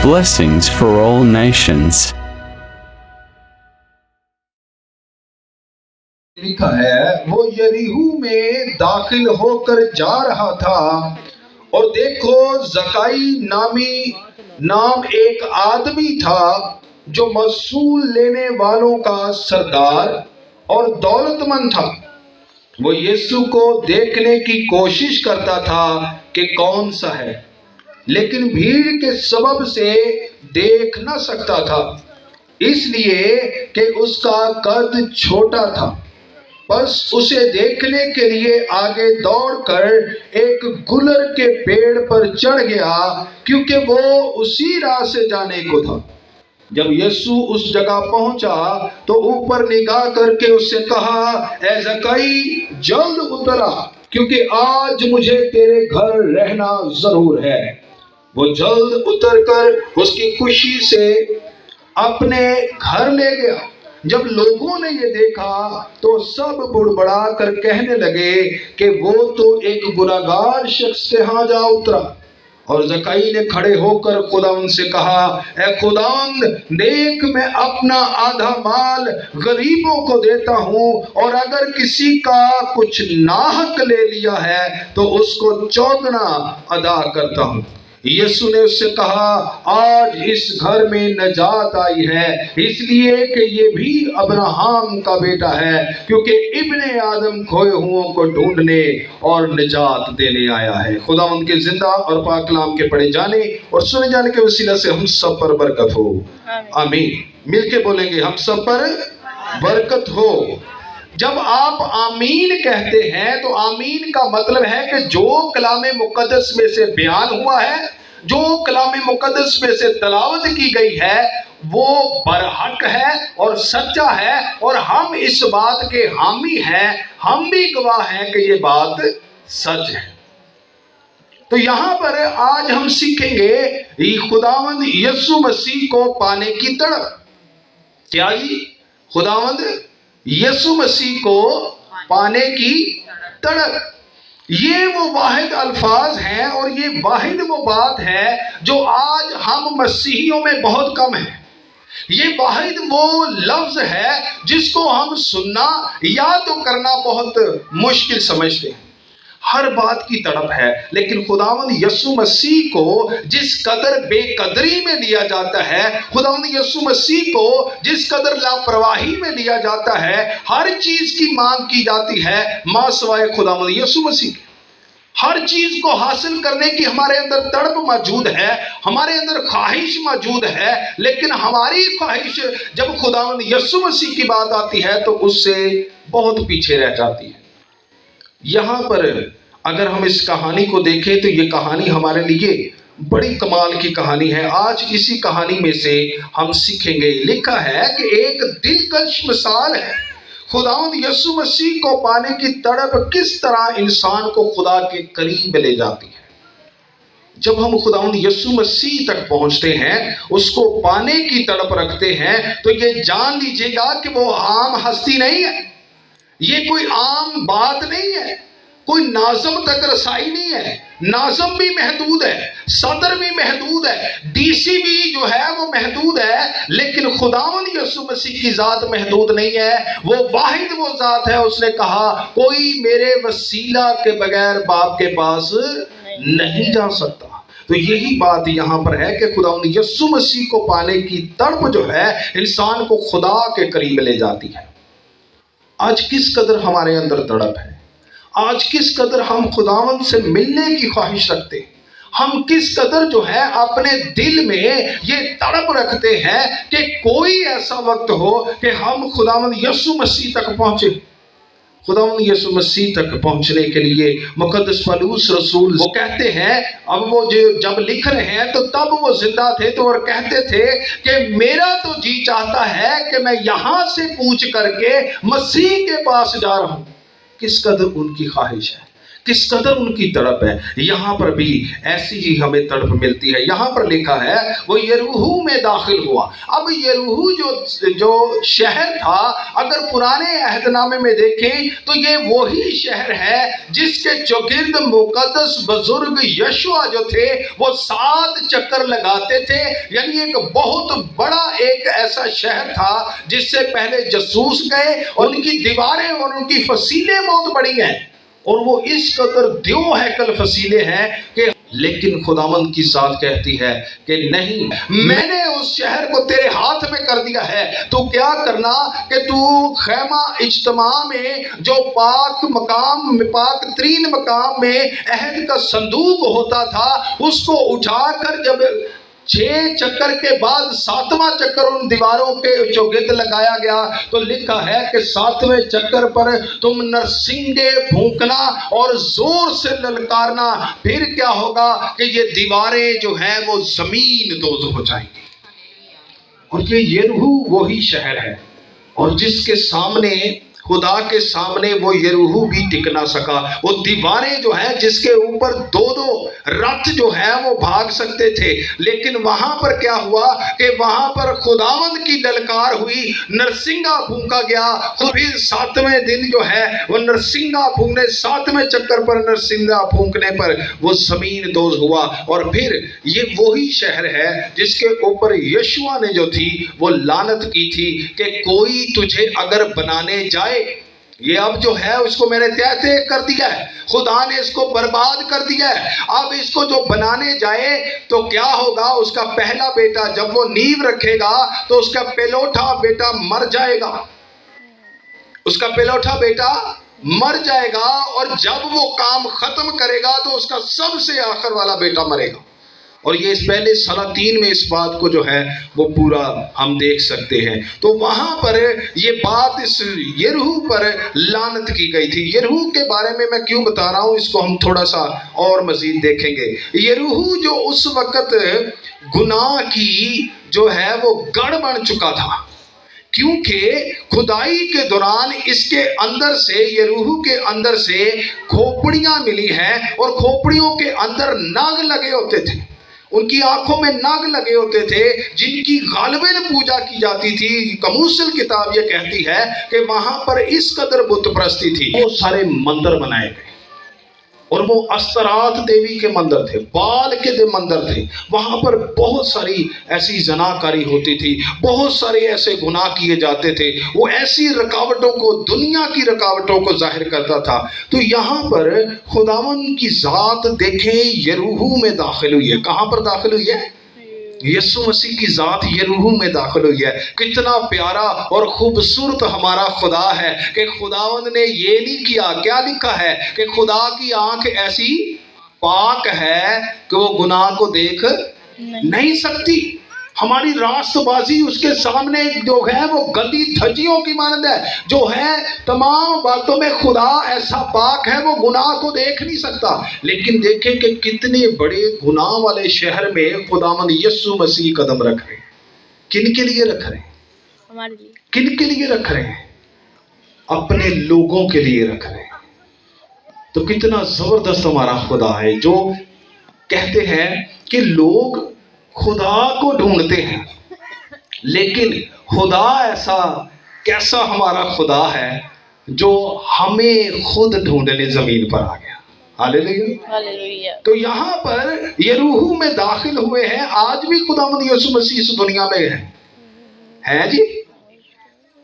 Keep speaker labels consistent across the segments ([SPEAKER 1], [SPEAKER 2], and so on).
[SPEAKER 1] blessings for all nations.
[SPEAKER 2] لکھا ہے وہ یریحو میں داخل ہو کر جا رہا تھا اور دیکھو زکائی نام ایک آدمی تھا جو وصول لینے والوں کا سردار اور دولت مند تھا. وہ یسوع کو دیکھنے کی کوشش کرتا تھا کہ کون سا ہے، لیکن بھیڑ کے سبب سے دیکھ نہ سکتا تھا، اس لیے کہ اس کا قد چھوٹا تھا. بس اسے دیکھنے کے لیے آگے دوڑ کر ایک گلر کے پیڑ پر چڑھ گیا، کیونکہ وہ اسی راہ سے جانے کو تھا. جب یسوع اس جگہ پہنچا تو اوپر نگاہ کر کے اس سے کہا، اے زکائی جلد اتر آ، کیونکہ آج مجھے تیرے گھر رہنا ضرور ہے. وہ جلد اتر کر اس کی خوشی سے اپنے گھر لے گیا. جب لوگوں نے یہ دیکھا تو سب بڑبڑا کر کہنے لگے کہ وہ تو ایک گنہگار شخص کے ہاں جا اترا. اور زکائی نے کھڑے ہو کر خداوند سے کہا، اے خداوند دیکھ، میں اپنا آدھا مال غریبوں کو دیتا ہوں، اور اگر کسی کا کچھ ناحق لے لیا ہے تو اس کو چوگنا ادا کرتا ہوں. یسوع نے اس سے کہا، آج اس گھر میں نجات آئی ہے، اس لیے کہ یہ بھی ابراہیم کا بیٹا ہے، کیونکہ ابن آدم کھوئے ہوں کو ڈھونڈنے اور نجات دینے آیا ہے. خداوند کے زندہ اور پاک کلام کے پڑھے جانے اور سنے جانے کے وسیلہ سے ہم سب پر برکت ہو. آمین. مل کے بولیں گے، ہم سب پر برکت ہو. جب آپ آمین کہتے ہیں تو آمین کا مطلب ہے کہ جو کلام مقدس میں سے بیان ہوا ہے، جو کلام مقدس میں سے تلاوت کی گئی ہے، وہ برحق ہے اور سچا ہے، اور ہم اس بات کے حامی ہیں، ہم بھی گواہ ہیں کہ یہ بات سچ ہے. تو یہاں پر آج ہم سیکھیں گے خداوند یسوع مسیح کو پانے کی تڑپ. کیا جی؟ خداوند یسوع مسیح کو پانے کی تڑپ. یہ وہ واحد الفاظ ہیں اور یہ واحد وہ بات ہے جو آج ہم مسیحیوں میں بہت کم ہے. یہ واحد وہ لفظ ہے جس کو ہم سننا یا تو کرنا بہت مشکل سمجھتے ہیں. ہر بات کی تڑپ ہے، لیکن خداوند یسوع مسیح کو جس قدر بے قدری میں لیا جاتا ہے، خداوند یسوع مسیح کو جس قدر لاپرواہی میں لیا جاتا ہے، ہر چیز کی مانگ کی جاتی ہے ماں سوائے خداوند یسوع مسیح کے. ہر چیز کو حاصل کرنے کی ہمارے اندر تڑپ موجود ہے، ہمارے اندر خواہش موجود ہے، لیکن ہماری خواہش جب خداوند یسوع مسیح کی بات آتی ہے تو اس سے بہت پیچھے رہ جاتی ہے. یہاں پر اگر ہم اس کہانی کو دیکھیں تو یہ کہانی ہمارے لیے بڑی کمال کی کہانی ہے. آج اسی کہانی میں سے ہم سیکھیں گے. لکھا ہے کہ ایک دلکش مثال ہے خداوند یسوع مسیح کو پانے کی تڑپ کس طرح انسان کو خدا کے قریب لے جاتی ہے. جب ہم خداوند یسوع مسیح تک پہنچتے ہیں، اس کو پانے کی تڑپ رکھتے ہیں، تو یہ جان لیجئے گا کہ وہ عام ہستی نہیں ہے، یہ کوئی عام بات نہیں ہے، کوئی ناظم تک رسائی نہیں ہے. ناظم بھی محدود ہے، صدر بھی محدود ہے، ڈی سی بھی جو ہے وہ محدود ہے، لیکن خداوند یسوع مسیح کی ذات محدود نہیں ہے. وہ واحد وہ ذات ہے. اس نے کہا، کوئی میرے وسیلہ کے بغیر باپ کے پاس نہیں جا سکتا. تو یہی بات یہاں پر ہے کہ خداوند یسوع مسیح کو پانے کی تڑپ جو ہے انسان کو خدا کے قریب لے جاتی ہے. آج کس قدر ہمارے اندر تڑپ ہے، آج کس قدر ہم خداوند سے ملنے کی خواہش رکھتے ہیں، ہم کس قدر جو ہے اپنے دل میں یہ تڑپ رکھتے ہیں کہ کوئی ایسا وقت ہو کہ ہم خداوند یسوع مسیح تک پہنچے. خداوند یسوع مسیح تک پہنچنے کے لیے مقدس پولس رسول وہ کہتے ہیں، اب وہ جب لکھ رہے ہیں تو تب وہ زندہ تھے تو اور کہتے تھے کہ میرا تو جی چاہتا ہے کہ میں یہاں سے کوچ کر کے مسیح کے پاس جا رہا ہوں. کس قدر ان کی خواہش ہے، کس قدر ان کی تڑپ ہے. یہاں پر بھی ایسی ہی ہمیں تڑپ ملتی ہے. یہاں پر لکھا ہے وہ یریحو میں داخل ہوا. اب یریحو جو شہر تھا، اگر پرانے عہد نامے میں دیکھیں تو یہ وہی شہر ہے جس کے چوگرد مقدس بزرگ یشوع جو تھے وہ 7 چکر لگاتے تھے. یعنی ایک بہت بڑا ایک ایسا شہر تھا جس سے پہلے جاسوس گئے اور ان کی دیواریں اور ان کی فصیلیں بہت بڑی ہیں اور وہ اس قدر دیو ہیکل فصیلے ہیں کہ لیکن خداوند کی ذات کہتی ہے کہ نہیں، میں نے اس شہر کو تیرے ہاتھ میں کر دیا ہے. تو کیا کرنا کہ تو خیمہ اجتماع میں جو پاک مقام، پاک ترین مقام میں عہد کا صندوق ہوتا تھا، اس کو اٹھا کر جب 6 چکر کے بعد 7واں چکر ان دیواروں کے چوگرد لگایا گیا تو لکھا ہے کہ 7ویں چکر پر تم نرسنگے پھونکنا اور زور سے للکارنا. پھر کیا ہوگا کہ یہ دیواریں جو ہیں وہ زمین دوز ہو جائیں گی. اور یہ یریحو وہی شہر ہے اور جس کے سامنے، خدا کے سامنے وہ یریحو بھی ٹک نہ سکا. وہ دیواریں جو ہیں جس کے اوپر 2 رتھ جو ہیں وہ بھاگ سکتے تھے، لیکن وہاں پر کیا ہوا کہ وہاں پر خداوند کی للکار ہوئی، نرسنگا پھونکا گیا. پھر 7ویں دن جو ہے وہ نرسنگا پھونکنے، 7ویں چکر پر نرسنگا پھونکنے پر وہ زمین دوز ہوا. اور پھر یہ وہی شہر ہے جس کے اوپر یشوع نے جو تھی وہ لعنت کی تھی کہ کوئی تجھے اگر بنانے جائے، یہ اب جو ہے اس کو میں نے تہتے کر دیا ہے، خدا نے اس کو برباد کر دیا ہے. اب اس کو جو بنانے جائے تو کیا ہوگا؟ اس کا پہلا بیٹا جب وہ نیو رکھے گا تو اس کا پہلوٹا بیٹا مر جائے گا، اس کا پہلوٹا بیٹا مر جائے گا. اور جب وہ کام ختم کرے گا تو اس کا سب سے آخر والا بیٹا مرے گا. اور یہ اس پہلے سلاطین میں اس بات کو جو ہے وہ پورا ہم دیکھ سکتے ہیں. تو وہاں پر یہ بات اس یریحو پر لعنت کی گئی تھی. یریحو کے بارے میں کیوں بتا رہا ہوں، اس کو ہم تھوڑا سا اور مزید دیکھیں گے. یریحو جو اس وقت گناہ کی جو ہے وہ گڑھ بن چکا تھا، کیونکہ کھدائی کے دوران اس کے اندر سے، یریحو کے اندر سے کھوپڑیاں ملی ہیں اور کھوپڑیوں کے اندر ناگ لگے ہوتے تھے. ان کی آنکھوں میں ناگ لگے ہوتے تھے جن کی غالباً پوجا کی جاتی تھی. کموسل کتاب یہ کہتی ہے کہ وہاں پر اس قدر بت پرستی تھی، وہ سارے مندر بنائے گئے اور وہ استرات دیوی کے مندر تھے، بال کے مندر تھے. وہاں پر بہت ساری ایسی زناکاری ہوتی تھی، بہت سارے ایسے گناہ کیے جاتے تھے. وہ ایسی رکاوٹوں کو، دنیا کی رکاوٹوں کو ظاہر کرتا تھا. تو یہاں پر خداوند کی ذات دیکھیں یریحو میں داخل ہوئی ہے. کہاں پر داخل ہوئی ہے؟ یسوع مسیح کی ذات یریحو میں داخل ہوئی ہے. کتنا پیارا اور خوبصورت ہمارا خدا ہے کہ خداوند نے یہ نہیں کیا. کیا لکھا ہے کہ خدا کی آنکھ ایسی پاک ہے کہ وہ گناہ کو دیکھ نہیں سکتی. ہماری راست بازی اس کے سامنے جو ہے وہ گندی دھجیوں کی مانند ہے. جو ہے تمام باتوں میں خدا ایسا پاک ہے، وہ گناہ کو دیکھ نہیں سکتا. لیکن دیکھیں کہ کتنے بڑے گناہ والے شہر میں خداوند یسوع مسیح قدم رکھ رہے ہیں. کن کے لیے رکھ رہے ہیں؟ ہمارے لیے. کن کے لیے رکھ رہے ہیں؟ اپنے لوگوں کے لیے رکھ رہے ہیں. تو کتنا زبردست ہمارا خدا ہے جو کہتے ہیں کہ لوگ خدا کو ڈھونڈتے ہیں، لیکن خدا ایسا کیسا ہمارا خدا ہے جو ہمیں خود ڈھونڈنے زمین پر آ گیا. ہاللیلویہ. تو یہاں پر یریحو میں داخل ہوئے ہیں. آج بھی خداوند یسوع مسیح اس دنیا میں ہے جی.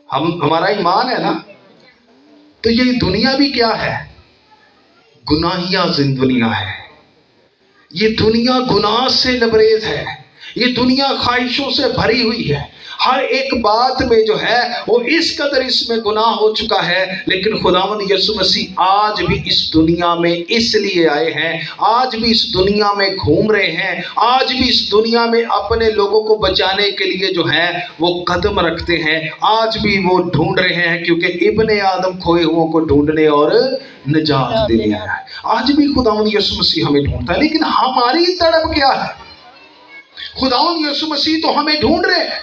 [SPEAKER 2] ہمارا ایمان ہے نا. تو یہ دنیا بھی کیا ہے؟ گناہیہ دنیا ہے. یہ دنیا گناہ سے لبریز ہے. یہ دنیا خواہشوں سے بھری ہوئی ہے. ہر ایک بات میں جو ہے وہ اس قدر اس میں گناہ ہو چکا ہے. لیکن خداوند یسوع مسیح آج بھی اس دنیا میں اس لیے آئے ہیں، آج بھی اس دنیا میں گھوم رہے ہیں، آج بھی اس دنیا میں اپنے لوگوں کو بچانے کے لیے جو ہے وہ قدم رکھتے ہیں. آج بھی وہ ڈھونڈ رہے ہیں، کیونکہ ابن آدم کھوئے ہوئے کو ڈھونڈنے اور نجات دینے آیا ہے. آج بھی خداوند یسوع مسیح ہمیں ڈھونڈتا ہے. لیکن ہماری تڑپ کیا ہے؟ خداوند یسوع مسیح تو ہمیں ڈھونڈ رہے ہیں.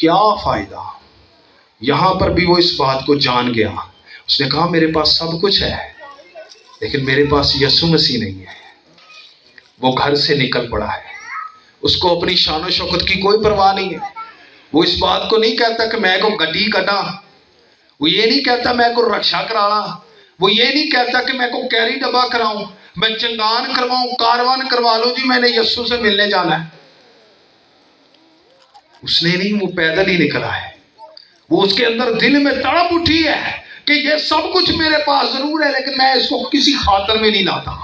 [SPEAKER 2] کیا فائدہ؟ یہاں پر بھی وہ اس بات کو جان گیا. اس نے کہا میرے پاس سب کچھ ہے لیکن میرے پاس یسوع مسیح نہیں ہے. وہ گھر سے نکل پڑا ہے. اس کو اپنی شان و شوکت کی کوئی پرواہ نہیں ہے. وہ اس بات کو نہیں کہتا کہ میں کو گڈی کٹا. وہ یہ نہیں کہتا میں کو رکشا کرانا. وہ یہ نہیں کہتا کہ میں کو کیری ڈبہ کراؤں, میں چنگان کرواؤں, کاروان کروا لو جی, میں نے یسوع سے ملنے جانا ہے. اس نے نہیں, وہ پیدل ہی نکلا ہے. وہ اس کے اندر دل میں تڑپ اٹھی ہے کہ یہ سب کچھ میرے پاس ضرور ہے لیکن میں اس کو کسی خاطر میں نہیں لاتا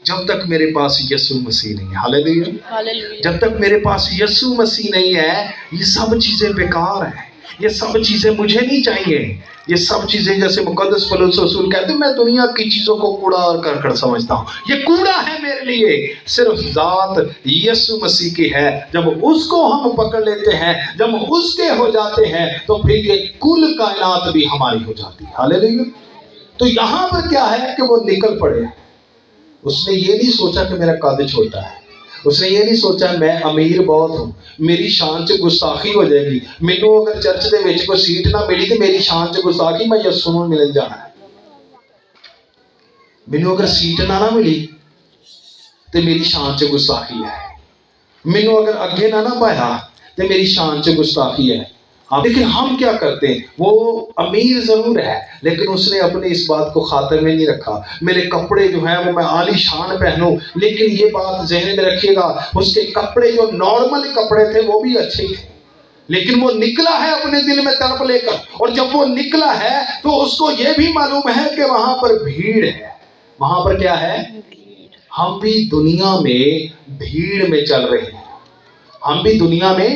[SPEAKER 2] جب تک میرے پاس یسوع مسیح نہیں ہے. ہاللیلویہ. جب تک میرے پاس یسوع مسیح نہیں ہے یہ سب چیزیں بیکار ہیں. یہ سب چیزیں مجھے نہیں چاہیے. یہ سب چیزیں جیسے مقدس پولس رسول کہتے ہیں میں دنیا کی چیزوں کو کوڑا اور کرکٹ سمجھتا ہوں. یہ کوڑا ہے میرے لیے. صرف ذات یسوع مسیح کی ہے. جب اس کو ہم پکڑ لیتے ہیں, جب اس کے ہو جاتے ہیں تو پھر یہ کل کائنات بھی ہماری ہو جاتی ہے. ہاللیلویہ. تو یہاں پر کیا ہے کہ وہ نکل پڑے. اس نے یہ نہیں سوچا کہ میرا قد چھوٹا ہے. اس نے یہ نہیں سوچا میں امیر بہت ہوں, میری شان چ گستاخی ہو جائے گی, مینوں اگر چرچ دے وچ کوئی سیٹ نہ ملی تو میری شان چ گستاخی, میں یسوع نوں ملن جانا ہے. مینوں اگر سیٹ نہ ملی تو میری شان چ گستاخی ہے. مینوں اگر اگے نہ پایا تو میری شان چ گستاخی ہے. لیکن ہم کیا کرتے ہیں, وہ امیر ضرور ہے لیکن اس نے اپنے اس بات کو خاطر میں نہیں رکھا. میرے کپڑے جو ہیں وہ میں عالی شان پہنوں, لیکن یہ بات ذہن میں رکھیے گا اس کے کپڑے جو نارمل کپڑے تھے وہ بھی اچھے تھے لیکن وہ نکلا ہے اپنے دل میں تڑپ لے کر. اور جب وہ نکلا ہے تو اس کو یہ بھی معلوم ہے کہ وہاں پر بھیڑ ہے. وہاں پر کیا ہے؟ ہم بھی دنیا میں بھیڑ میں چل رہے ہیں. ہم بھی دنیا میں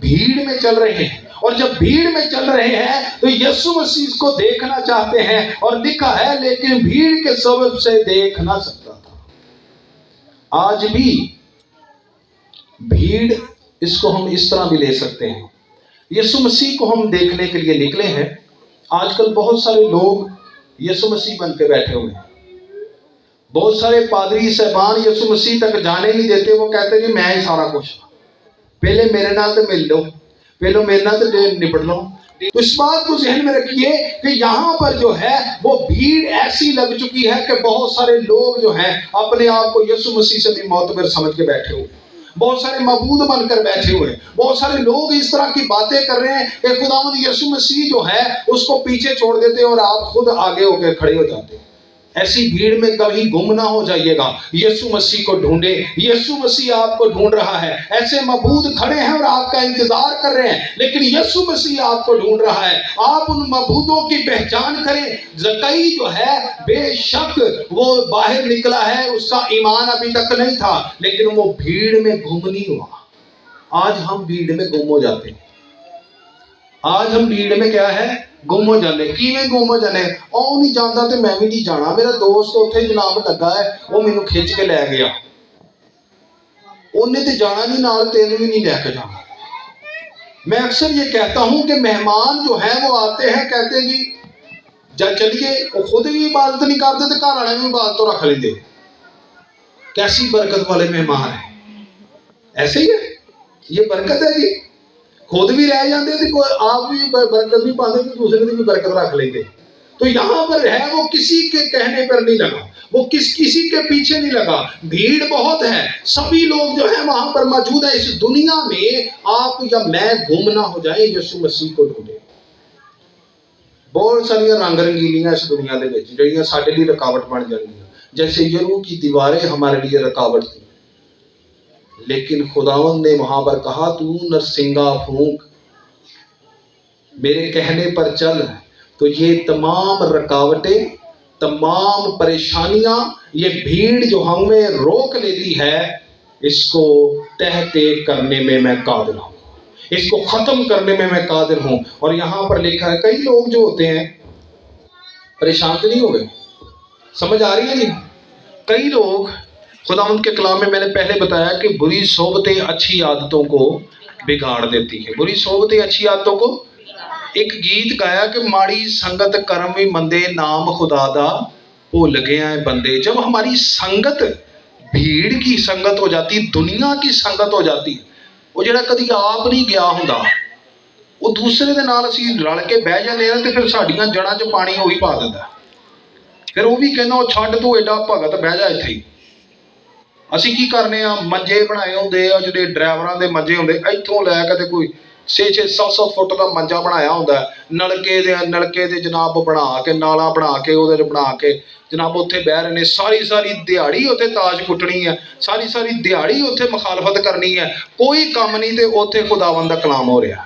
[SPEAKER 2] بھیڑ میں چل رہے ہیں. اور جب بھیڑ میں چل رہے ہیں تو یسوع مسیح کو دیکھنا چاہتے ہیں, اور لکھا ہے لیکن بھیڑ کے سبب سے دیکھ نہ سکتا تھا. آج بھی بھیڑ, اس کو ہم اس طرح بھی لے سکتے ہیں. یسوع مسیح کو ہم دیکھنے کے لیے نکلے ہیں. آج کل بہت سارے لوگ یسوع مسیح بن کے بیٹھے ہوئے ہیں. بہت سارے پادری صاحبان یسوع مسیح تک جانے نہیں دیتے. وہ کہتے ہیں میں ہی سارا کچھ, پہلے میرے نال تو مل لو, پہلو میرے نال تو نپٹ لو. تو اس بات کو ذہن میں رکھیے کہ یہاں پر جو ہے وہ بھیڑ ایسی لگ چکی ہے کہ بہت سارے لوگ جو ہیں اپنے آپ کو یسوع مسیح سے بھی معتبر سمجھ کے بیٹھے ہوئے. بہت سارے معبود بن کر بیٹھے ہوئے. بہت سارے لوگ اس طرح کی باتیں کر رہے ہیں کہ خداوند یسوع مسیح جو ہے اس کو پیچھے چھوڑ دیتے ہیں اور آپ خود آگے ہو کے کھڑے ہو جاتے ہیں. ایسی بھیڑ میں کبھی گم نہ ہو جائیے گا. یسوع مسیح کو ڈھونڈے. یسوع مسیح آپ کو ڈھونڈ رہا ہے. ایسے معبود کھڑے ہیں اور آپ کا انتظار کر رہے ہیں لیکن یسوع مسیح آپ کو ڈھونڈ رہا ہے. آپ ان معبودوں کی پہچان کریں. زکئی جو ہے بے شک وہ باہر نکلا ہے, اس کا ایمان ابھی تک نہیں تھا لیکن وہ بھیڑ میں گم نہیں ہوا. آج ہم بھیڑ میں گم ہو جاتے ہیں. آج ہم بھیڑ میں کیا ہے, گم ہو جانے. کیویں گم ہو جانے؟ او نہیں جانتا تے میں بھی نہیں جانا, میرا دوست اوتھے جناب لگا ہے وہ مینوں کھچ کے لے گیا, انہیں تے جانا نہیں, نال تینوں بھی نہیں لے کے جانا. میں اکثر یہ کہتا ہوں کہ مہمان جو ہیں وہ آتے ہیں کہتے ہیں جی جب چلیے, وہ خود بھی عبادت نہیں کرتے تے گھر والے بھی عبادت تو رکھ لیندے. کیسی برکت والے مہمان ہیں. ایسے ہی ہے, یہ برکت ہے جی. خود بھی رہ جاندے تو آپ بھی برکت بھی پاتے تو دوسرے کی بھی برکت رکھ لیتے. تو یہاں پر ہے وہ کسی کے کہنے پر نہیں لگا, وہ کسی کے پیچھے نہیں لگا. بھیڑ بہت ہے, سبھی لوگ جو ہیں وہاں پر موجود ہیں. اس دنیا میں آپ یا میں گم نہ ہو جائیں, یسوع مسیح کو ڈھونڈیں. بہت ساری رنگ رنگیلیاں اس دنیا دے وچ جڑیاں ساڈے لیے رکاوٹ بن جاندیاں, جیسے یریکو کی دیواریں ہمارے لیے رکاوٹ تھی. لیکن خداوند نے وہاں پر کہا تو نرسنگا پھونک, میرے کہنے پر چل. تو یہ تمام رکاوٹیں, تمام پریشانیاں, یہ بھیڑ جو ہمیں روک لیتی ہے, اس کو تہتے کرنے میں میں قادر ہوں, اس کو ختم کرنے میں میں قادر ہوں. اور یہاں پر لکھا ہے کئی لوگ جو ہوتے ہیں پریشان تو نہیں ہو گئے, سمجھ آ رہی ہے نہیں؟ کئی لوگ, خداوند کے کلام میں نے پہلے بتایا کہ بری صحبتیں اچھی عادتوں کو بگاڑ دیتی ہیں. بری صحبتیں اچھی عادتوں کو, ایک گیت گایا کہ ماڑی سنگت کرم وی مندے نام خدا دا بھول گئے ہیں بندے. جب ہماری سنگت بھیڑ کی سنگت ہو جاتی, دنیا کی سنگت ہو جاتی, وہ جڑا کدی آپ نہیں گیا ہوندا, ਉਹ ਦੂਸਰੇ ਦੇ ਨਾਲ ਅਸੀਂ ਰਲ ਕੇ ਬਹਿ ਜਾਂਦੇ ਹਾਂ ਤੇ ਫਿਰ ਸਾਡੀਆਂ ਜੜ੍ਹਾਂ 'ਚ ਪਾਣੀ ਉਹੀ ਪਾ ਦਿੰਦਾ। ਫਿਰ ਉਹ ਵੀ ਕਹਿੰਦਾ ਉਹ ਛੱਡ ਤੂੰ ਐਡਾ ਭਗਤ, ਬਹਿ ਜਾ ਇੱਥੇ ਹੀ। ਅਸੀਂ ਕੀ ਕਰਨੇ ਆ, ਮੰਜੇ ਬਣਾਏ ਹੁੰਦੇ ਆ ਜਿਹੜੇ ਡਰਾਈਵਰਾਂ ਦੇ ਮੰਜੇ ਹੁੰਦੇ, ਇੱਥੋਂ ਲੈ ਕੇ ਤੇ ਕੋਈ 600-700 ਫੁੱਟ ਦਾ ਮੰਜਾ ਬਣਾਇਆ ਹੁੰਦਾ, ਨਲਕੇ ਦੇ ਜਨਾਬ ਬਣਾ ਕੇ, ਨਾਲਾ ਬਣਾ ਕੇ, ਉਹਦੇ 'ਚ ਬਣਾ ਕੇ ਜਨਾਬ ਉੱਥੇ ਬਹਿ ਰਹੇ ਨੇ। ਸਾਰੀ ਦਿਹਾੜੀ ਉੱਥੇ ਤਾਸ਼ ਕੁੱਟਣੀ ਹੈ, ਸਾਰੀ ਦਿਹਾੜੀ ਉੱਥੇ ਮੁਖਾਲਫਤ ਕਰਨੀ ਹੈ, ਕੋਈ ਕੰਮ ਨਹੀਂ, ਤੇ ਉੱਥੇ ਖੁਦਾਵੰਦ ਦਾ ਕਲਾਮ ਹੋ ਰਿਹਾ।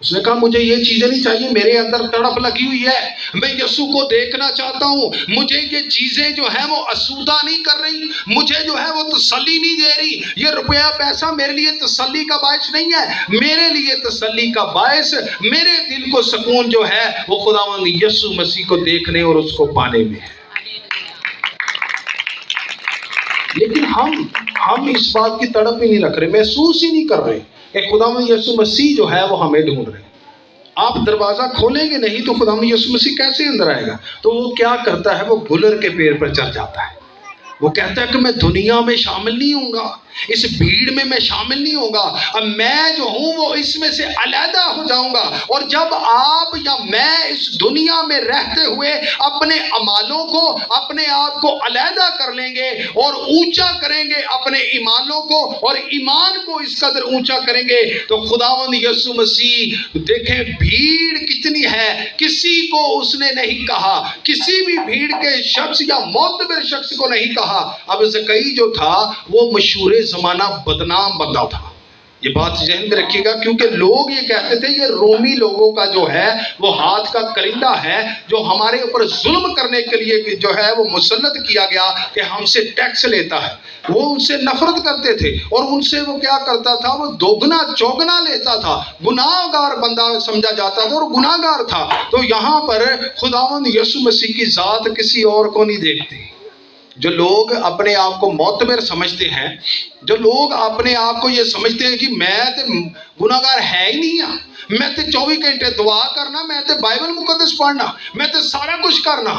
[SPEAKER 2] اس نے کہا مجھے یہ چیزیں نہیں چاہیے, میرے اندر تڑپ لگی ہوئی ہے, میں یسوع کو دیکھنا چاہتا ہوں, مجھے یہ چیزیں جو ہیں وہ اسودہ نہیں کر رہی, مجھے جو ہے وہ تسلی نہیں دے رہی, یہ روپیہ پیسہ میرے لیے تسلی کا باعث نہیں ہے, میرے لیے تسلی کا باعث, میرے دل کو سکون جو ہے وہ خداوند یسوع مسیح کو دیکھنے اور اس کو پانے میں ہے. لیکن ہم اس بات کی تڑپ ہی نہیں رکھ رہے, محسوس ہی نہیں کر رہے کہ خداوند یسوع مسیح جو ہے وہ ہمیں ڈھونڈ رہے ہیں. آپ دروازہ کھولیں گے نہیں تو خداوند یسوع مسیح کیسے اندر آئے گا؟ تو وہ کیا کرتا ہے, وہ گلر کے پیڑ پر چڑھ جاتا ہے. وہ کہتا ہے کہ میں دنیا میں شامل نہیں ہوں گا, اس بھیڑ میں شامل نہیں ہوں گا, اب میں جو ہوں وہ اس میں سے علیحدہ ہو جاؤں گا. اور جب آپ یا میں اس دنیا میں رہتے ہوئے اپنے اعمالوں کو, اپنے آپ کو علیحدہ کر لیں گے اور اونچا کریں گے اپنے ایمانوں کو, اور ایمان کو اس قدر اونچا کریں گے, تو خداوند یسوع مسیح دیکھیں بھیڑ کتنی ہے, کسی کو اس نے نہیں کہا, کسی بھی بھیڑ کے شخص یا معتبر شخص کو نہیں کہا. اب زکئی جو تھا وہ مشہور زمانہ بدنام بندہ تھا. یہ بات ذہن میں رکھیے گا, کیونکہ لوگ یہ کہتے تھے یہ رومی لوگوں کا جو ہے وہ ہاتھ کا کرندہ ہے جو ہمارے اوپر ظلم کرنے کے لیے جو ہے وہ مسلط کیا گیا کہ ہم سے ٹیکس لیتا ہے. وہ ان سے نفرت کرتے تھے اور ان سے وہ کیا کرتا تھا, وہ دوگنا چوگنا لیتا تھا, گناہ گار بندہ سمجھا جاتا تھا اور گناہ گار تھا. تو یہاں پر خداوند یسوع مسیح کی ذات کسی اور کو نہیں دیکھتی. جو لوگ اپنے آپ کو معتبر سمجھتے ہیں, جو لوگ اپنے آپ کو یہ سمجھتے ہیں کہ میں تے گناہ گار ہے ہی نہیں ہاں, میں تے 24 گھنٹے دعا کرنا, میں تے بائبل مقدس پڑھنا, میں تے سارا کچھ کرنا,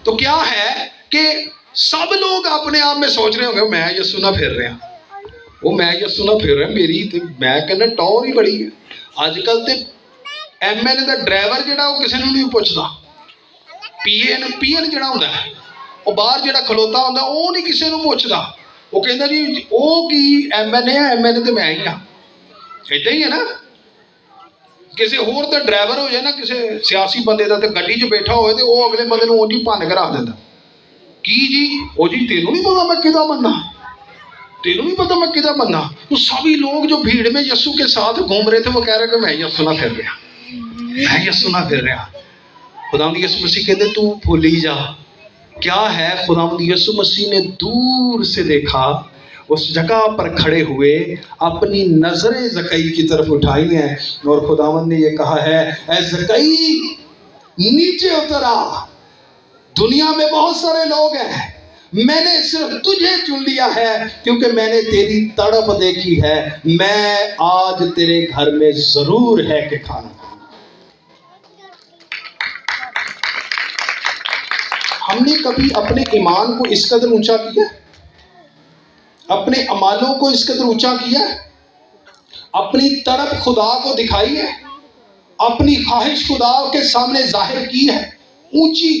[SPEAKER 2] تو کیا ہے کہ سب لوگ اپنے آپ میں سوچ رہے ہوں گے میں یسوع نہ پھر رہا, وہ میں یسوع نہ پھر رہا, میری میں کہنا ٹور ہی بڑی ہے. اج کل تے ایم ایل اے دا ڈرائیور جڑا وہ کسی نے نہیں پوچھتا, پی این جڑا ہوندا ہے وہ باہر جڑا کھلوتا ہوندا وہ نہیں کسی نے پوچھتا, وہ کہندا جی وہ کی ایم ایل اے ہے, ایم ایل اے تے میں ہی ہاں. ادھر ہی ہے نا, کسی ہور تے ڈرائیور ہو جائے نا کسی سیاسی بندے دا تے گڈی 'چ بیٹھا ہوئے تے وہ اگلے بندے نوں اونج ہی بھن کے رکھ دیندا, کی جی وہ جی تینوں نہیں پتا میں کدا بننا, تینوں نہیں پتا میں کدا بننا. تو سبھی لوگ جو بھیڑ میں یسوع کے ساتھ گھوم رہے تھے وہ کہہ رہے کہ میں یسوع نہ پھر رہا, میں یسوع نہ پھر رہا. خداوند یسوع مسیح کہتے تو بھول ہی جا. کیا ہے, خداوند یسوع مسیح نے دور سے دیکھا, اس جگہ پر کھڑے ہوئے اپنی نظریں زکئی کی طرف اٹھائی ہیں اور خداوند نے یہ کہا ہے اے زکئی نیچے اتر آ, دنیا میں بہت سارے لوگ ہیں, میں نے صرف تجھے چن لیا ہے کیونکہ میں نے تیری تڑپ دیکھی ہے, میں آج تیرے گھر میں ضرور ہے کہ کھانا. ہم نے کبھی اپنے ایمان کو اس قدر اونچا کیا, اپنے اعمالوں کو اس قدر اونچا کیا, اپنی طرف خدا کو دکھائی ہے, اپنی خواہش خدا کے سامنے ظاہر کی ہے اونچی,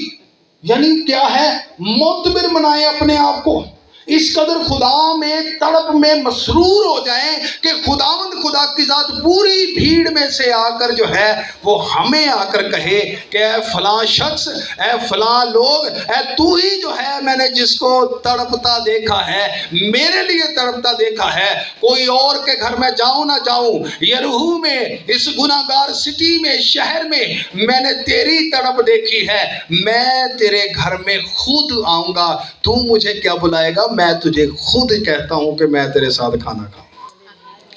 [SPEAKER 2] یعنی کیا ہے معتبر بنائے اپنے آپ کو, اس قدر خدا میں تڑپ میں مسرور ہو جائیں کہ خداوند خدا کی ذات پوری بھیڑ میں سے آ کر جو ہے وہ ہمیں آ کر کہے کہ اے فلاں شخص, اے فلاں لوگ, اے تو ہی جو ہے میں نے جس کو تڑپتا دیکھا ہے, میرے لیے تڑپتا دیکھا ہے, کوئی اور کے گھر میں جاؤں نہ جاؤں, یریحو میں اس گناہ گار سٹی میں شہر میں نے تیری تڑپ دیکھی ہے, میں تیرے گھر میں خود آؤں گا, تو مجھے کیا بلائے گا, میں تجھے خود کہتا ہوں کہ میں تیرے ساتھ کھانا کھاؤں.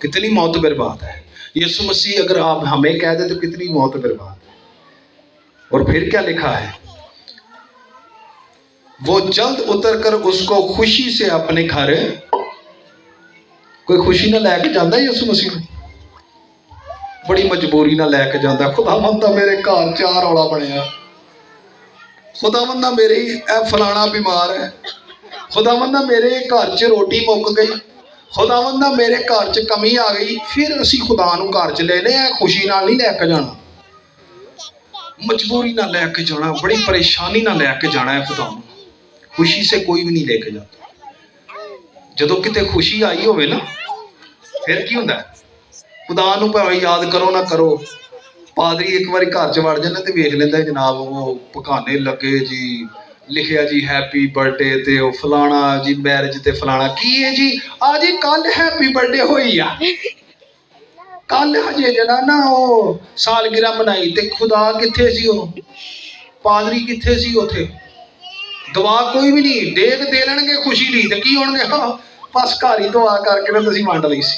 [SPEAKER 2] کتنی معتبر بات ہے. یسوع مسیح اگر آپ ہمیں کہہ دے تو کتنی معتبر بات ہے. اور پھر کیا لکھا ہے, وہ جلد اتر کر اس کو خوشی سے اپنے گھر, کوئی خوشی نہ لے کے جاندہ ہے یسوع مسیح, بڑی مجبوری نہ لے کے جاندہ ہے. خدا مندہ میرے گھر 4 رولا بنیا, خدا مندہ میرے اے فلانا بیمار ہے, خدا مندہ میرے گھر 'چ روٹی مک گئی, خدا مندہ میرے گھر 'چ کمی آ گئی, پھر اسی خدا نو گھر 'چ لے لیں, خوشی نال نہیں لے کے جانا, مجبوری نہ لے کے جانا, بڑی پریشانی نہ لے کے جانا ہے خدا نو. خوشی سے کوئی بھی نہیں لے کے جاتا. جدو کتے خوشی آئی ہوئے نا پھر کی ہوتا ہے, خدا نو پہ یاد کرو نہ کرو, پادری ایک بار گھر 'چ وڑ جانا تے ویکھ لیندا جناب وہ پکانے لگے جی, لکھیا جی ہیپی برتھ ڈے تے او فلانا جی میرج تے فلانا, کی ہے جی آ جی کل ہیپی برتھ ڈے ہوئی آ, ਕੱਲ ਹਜੇ ਜਿਹੜਾ ਨਾ ਉਹ ਸਾਲਗਿਰਾ ਮਨਾਈ ਤੇ ਖੁਦਾ ਕਿੱਥੇ ਸੀ, ਉਹ ਪਾਦਰੀ ਕਿੱਥੇ ਸੀ ਉੱਥੇ? ਦੁਆ ਕੋਈ ਵੀ ਨਹੀਂ, ਦੇਖ ਦੇ ਲੈਣਗੇ ਖੁਸ਼ੀ ਲਈ ਤੇ ਕੀ ਹੋਣਗੇ, ਬਸ ਘਰ ਹੀ ਦੁਆ ਕਰਕੇ ਨਾ ਤੁਸੀਂ ਵੰਡ ਲਈ ਸੀ।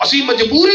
[SPEAKER 2] ਅਸੀਂ ਮਜਬੂਰੀ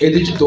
[SPEAKER 2] ਇਹਦੇ 'ਚ 2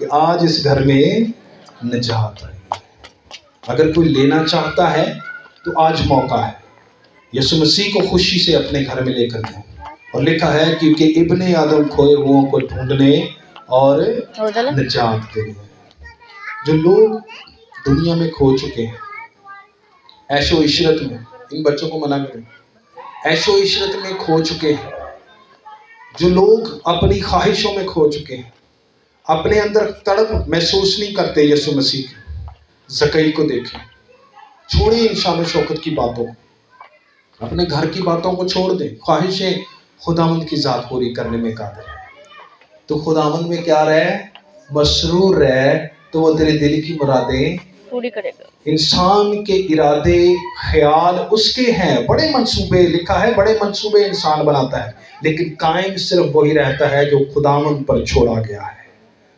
[SPEAKER 2] کہ آج اس گھر میں نجات آئی ہے. اگر کوئی لینا چاہتا ہے تو آج موقع ہے. یسوع مسیح کو خوشی سے اپنے گھر میں لے کر جائیں. اور لکھا ہے کیونکہ ابن آدم کھوئے ہوں کو ڈھونڈنے اور نجات دینے. جو لوگ دنیا میں کھو چکے ہیں عیش و عشرت میں، ان بچوں کو منع کریں، عیش و عشرت میں کھو چکے ہیں، جو لوگ اپنی خواہشوں میں کھو چکے ہیں، اپنے اندر تڑپ محسوس نہیں کرتے یسوع مسیح کی. زکئی کو دیکھیں. چھوڑیں ان شان و شوکت کی باتوں کو، اپنے گھر کی باتوں کو چھوڑ دیں. خواہشیں خداوند کی ذات پوری کرنے میں قادر ہے. تو خداوند میں کیا رہے؟ مسرور رہے تو وہ تیرے دل کی مرادیں پوری کرے گا. انسان کے ارادے خیال اس کے ہیں، بڑے منصوبے، لکھا ہے بڑے منصوبے انسان بناتا ہے، لیکن قائم صرف وہی رہتا ہے جو خداوند پر چھوڑا گیا ہے،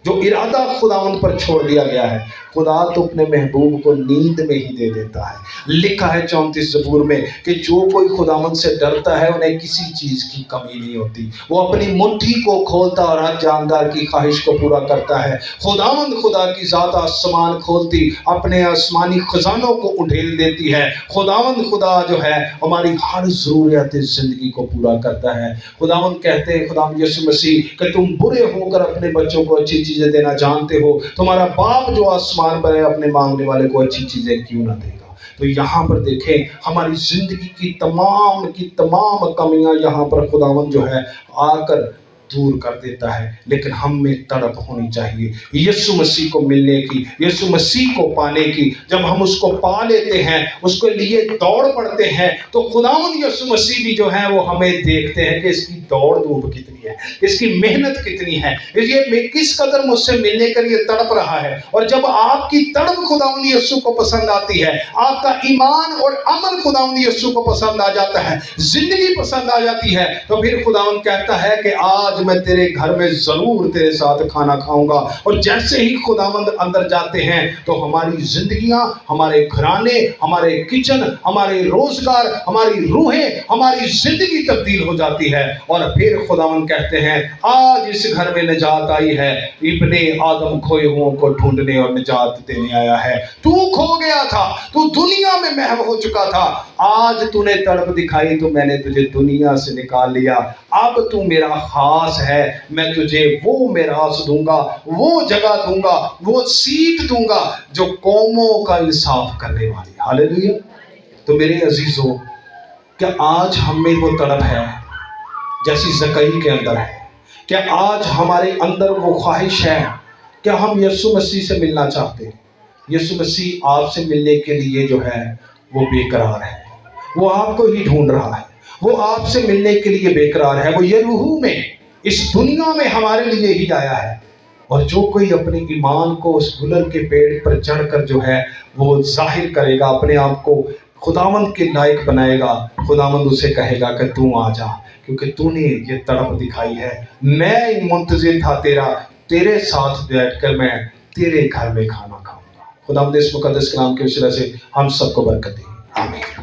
[SPEAKER 2] جو ارادہ خداوند پر چھوڑ دیا گیا ہے. خدا تو اپنے محبوب کو نیند میں ہی دے دیتا ہے. لکھا ہے 34 زبور میں کہ جو کوئی خداوند سے ڈرتا ہے انہیں کسی چیز کی کمی نہیں ہوتی. وہ اپنی مٹھی کو کھولتا اور ہر جاندار کی خواہش کو پورا کرتا ہے. خداوند خدا کی ذات آسمان کھولتی اپنے آسمانی خزانوں کو اڈھیل دیتی ہے. خداوند خدا جو ہے ہماری ہر ضروریات زندگی کو پورا کرتا ہے. خداوند کہتے ہیں، خداوند یسوع مسیح، کہ تم برے ہو کر اپنے بچوں کو اچھی چیزیں دینا جانتے ہو، تمہارا باپ جو آسمان پر ہے اپنے مانگنے والے کو اچھی چیزیں کیوں نہ دے گا. تو یہاں پر دیکھیں ہماری زندگی کی تمام کمیاں یہاں پر خداوند جو ہے آ کر دور کر دیتا ہے. لیکن ہم میں تڑپ ہونی چاہیے یسوع مسیح کو ملنے کی، یسوع مسیح کو پانے کی. جب ہم اس کو پا لیتے ہیں، اس کے لیے دوڑ پڑتے ہیں، تو خداوند یسوع مسیح بھی جو ہے وہ ہمیں دیکھتے ہیں کہ اس کی دوڑ دھوپ کتنی ہے، اس کی محنت کتنی ہے، یہ کس قدر مجھ سے ملنے کے لیے تڑپ رہا ہے. اور جب آپ کی تڑپ خداوند یسوع کو پسند آتی ہے، آپ کا ایمان اور عمل خداوند یسوع کو پسند آ جاتا ہے، زندگی پسند آ جاتی ہے، تو پھر خداوند کہتا ہے کہ آج میں تیرے گھر میں ضرور تیرے ساتھ کھانا کھاؤں گا. اور جیسے ہی خداوند اندر جاتے ہیں تو ہماری زندگیاں، ہمارے گھرانے، ہمارے کچن، ہمارے روزگار، ہماری روحیں، ہماری زندگی تبدیل ہو جاتی ہے. اور پھر خداوند کہتے ہیں آج اس گھر میں نجات آئی ہے، ابن آدم کھوئے ہوں کو ڈھونڈنے اور نجات دینے آیا ہے. تو کھو گیا تھا، تو دنیا میں محو ہو چکا تھا، آج تو نے تڑپ دکھائی تو میں نے تجھے دنیا سے نکال لیا. اب تو میرا خاص ہے، میں تجھے وہ میراث دوں گا، وہ جگہ دوں گا، وہ سیٹ دوں گا جو قوموں کا انصاف کرنے والی. ہاللیلویا. تو میرے عزیزو، کیا آج ہم میں وہ تڑپ ہے جیسی زکئی کے اندر ہے؟ کیا آج ہمارے اندر وہ خواہش ہے؟ کیا ہم یسوع مسیح سے ملنا چاہتے ہیں؟ یسوع مسیح آپ سے ملنے کے لیے جو ہے وہ بے قرار ہے، وہ آپ کو ہی ڈھونڈ رہا ہے، وہ آپ سے ملنے کے لیے بے قرار ہے. وہ یروہو میں، اس دنیا میں ہمارے لیے ہی آیا ہے. اور جو کوئی اپنے ایمان کو اس گلر کے پیڑ پر چڑھ کر جو ہے وہ ظاہر کرے گا، اپنے آپ کو خداوند کے لائق بنائے گا، خداوند اسے کہے گا کہ تو آ جا، کیونکہ تو نے یہ تڑپ دکھائی ہے. میں منتظر تھا تیرے ساتھ بیٹھ کر میں تیرے گھر میں کھانا کھاؤں گا. خداوند اس مقدس کلام کے وسیلہ سے ہم سب کو برکت دے. آمین.